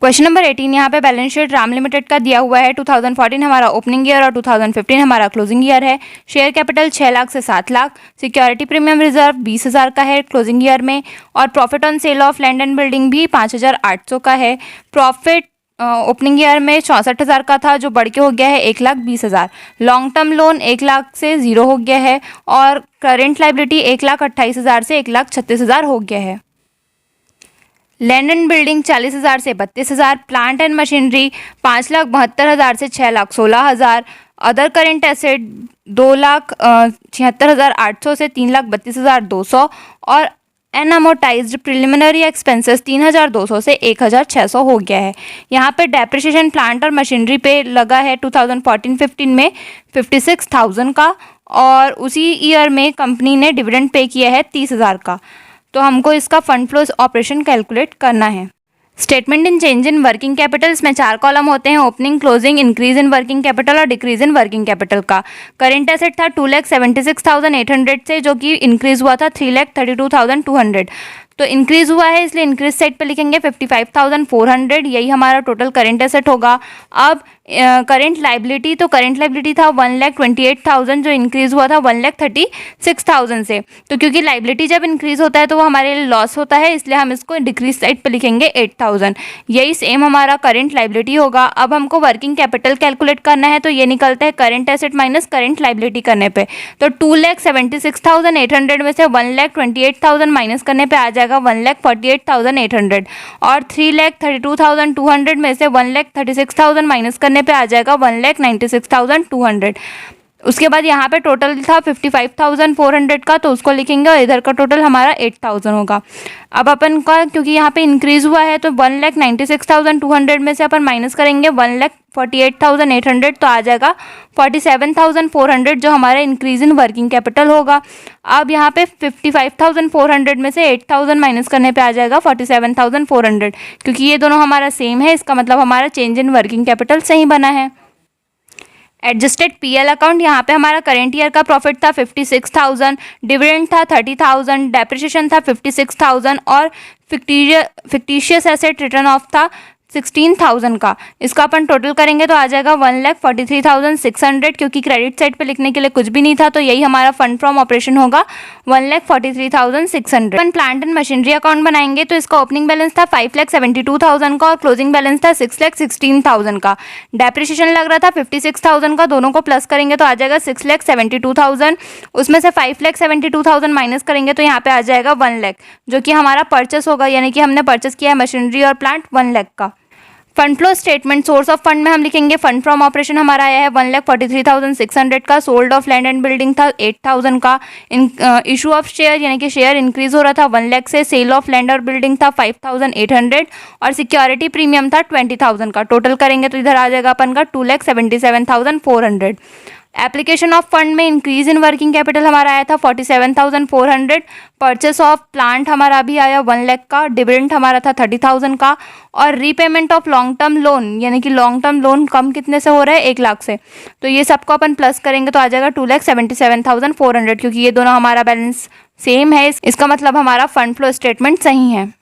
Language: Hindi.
क्वेश्चन नंबर 18 यहाँ पे बैलेंस शीट राम लिमिटेड का दिया हुआ है। 2014 हमारा ओपनिंग ईयर और 2015 हमारा क्लोजिंग ईयर है। शेयर कैपिटल 6 लाख से 7 लाख, सिक्योरिटी प्रीमियम रिजर्व 20,000 का है क्लोजिंग ईयर में, और profit on sale of land and building भी 5,800 का है। प्रॉफिट ओपनिंग ईयर में 64,000 का था जो बढ़ के हो गया है 1,20,000। लॉन्ग टर्म लोन 1 लाख से 0 हो गया है, और करेंट लाइबिलिटी 1,28,000 से 1,36,000 हो गया है। लैंड एंड बिल्डिंग 40,000 से 32,000, प्लांट एंड मशीनरी 5,72,000 से 6,16,000, अदर करेंट एसेट 2,76,800 से 3,32,200, और अनअमोटाइज्ड प्रिलिमिनरी एक्सपेंसेस 3,200 से 1,600 हो गया है। यहाँ पे डेप्रिसिएशन प्लांट और मशीनरी पे लगा है 2014-15 में 56,000 का, और उसी ईयर में कंपनी ने डिविडेंड पे किया है 30,000 का। तो हमको इसका फंड फ्लो ऑपरेशन कैलकुलेट करना है। Statement in change in working capital, इसमें 4 कॉलम होते हैं, opening, closing, increase in working capital और डिक्रीज इन वर्किंग कैपिटल का। करेंट एसेट था 2,76,800 से, जो कि इंक्रीज हुआ था 3,32,200। तो इंक्रीज हुआ है इसलिए इंक्रीज साइड पे लिखेंगे 55,400, यही हमारा टोटल करेंट एसेट होगा। अब करेंट लाइबिलिटी, तो करेंट लाइबिलिटी था 1,28,000 जो इंक्रीज हुआ था 1,36,000 से। तो क्योंकि लाइबिलिटी जब इंक्रीज होता है तो वो हमारे लिए लॉस होता है, इसलिए हम इसको डिक्रीज साइड पे लिखेंगे 8,000। यही सेम हमारा करेंट लाइबिलिटी होगा। अब हमको वर्किंग कैपिटल कैलकुलेट करना है, तो ये निकलता है current asset minus current liability करने पे। तो 2,76,800 में से 1,28,000 माइनस करने पे आ जाएगा 1,48,800, और 3,32,200 में से 1,36,000 माइनस करने पे आ जाएगा 1,96,200। उसके बाद यहाँ पे टोटल था 55,400 का, तो उसको लिखेंगे, और इधर का टोटल हमारा 8,000 होगा। अब अपन का क्योंकि यहाँ पे इंक्रीज हुआ है तो 1,96,200 में से अपन माइनस करेंगे 1,48,800, तो आ जाएगा 47,400 जो हमारा इंक्रीज इन वर्किंग कैपिटल होगा। अब यहाँ पे 55,400 में से 8,000 माइनस करने पे आ जाएगा 47,400, क्योंकि ये दोनों हमारा सेम है, इसका मतलब हमारा चेंज इन वर्किंग कैपिटल सही बना है। एडजस्टेड पीएल अकाउंट, यहाँ पे हमारा करेंट ईयर का प्रॉफिट था 56,000, डिविडेंड था 30,000, डेप्रिसिएशन था 56,000, और फिक्टिशियस एसेट रिटर्न ऑफ था 16,000 का। इसका अपन टोटल करेंगे तो आ जाएगा 1,43,600, क्योंकि क्रेडिट साइड पे लिखने के लिए कुछ भी नहीं था, तो यही हमारा फंड फ्रॉम ऑपरेशन होगा 1,43,600। अपन प्लांट एंड मशीनरी अकाउंट बनाएंगे तो इसका ओपनिंग बैलेंस था 5,72,000 का, और क्लोजिंग बैलेंस था 6,16,000 का। डेप्रिसिएशन लग रहा था 56,000 का, दोनों को प्लस करेंगे तो आ जाएगा 6,72,000। उसमें से 5,72,000 माइनस करेंगे तो यहाँ पे आ जाएगा 1,00,000, जो कि हमारा परचेस होगा, यानी कि हमने परचेस किया है मशीनरी और प्लांट 1,00,000 का। Fund flow statement, source of fund में हम लिखेंगे फंड फ्रॉम ऑपरेशन हमारा आया है 1,43,600 का, sold off land and building था 8,000 का, इशू ऑफ शेयर यानी कि शेयर इंक्रीज हो रहा था 1,00,000 से, सेल ऑफ लैंड और बिल्डिंग था 5,800, और सिक्योरिटी प्रीमियम था 20,000 का। टोटल करेंगे तो इधर आ जाएगा अपन का 2,77,400। एप्लीकेशन ऑफ फंड में इंक्रीज इन वर्किंग कैपिटल हमारा आया था 47,400, परचेस ऑफ प्लांट हमारा भी आया 1,00,000 का, डिविडेंड हमारा था 30,000 का, और repayment of long term loan यानी कि लॉन्ग टर्म लोन कम कितने से हो रहा है 1,00,000 से, तो ये सबको अपन प्लस करेंगे तो आ जाएगा 2,77,400, क्योंकि ये दोनों हमारा बैलेंस सेम है, इसका मतलब हमारा फंड फ्लो स्टेटमेंट सही है।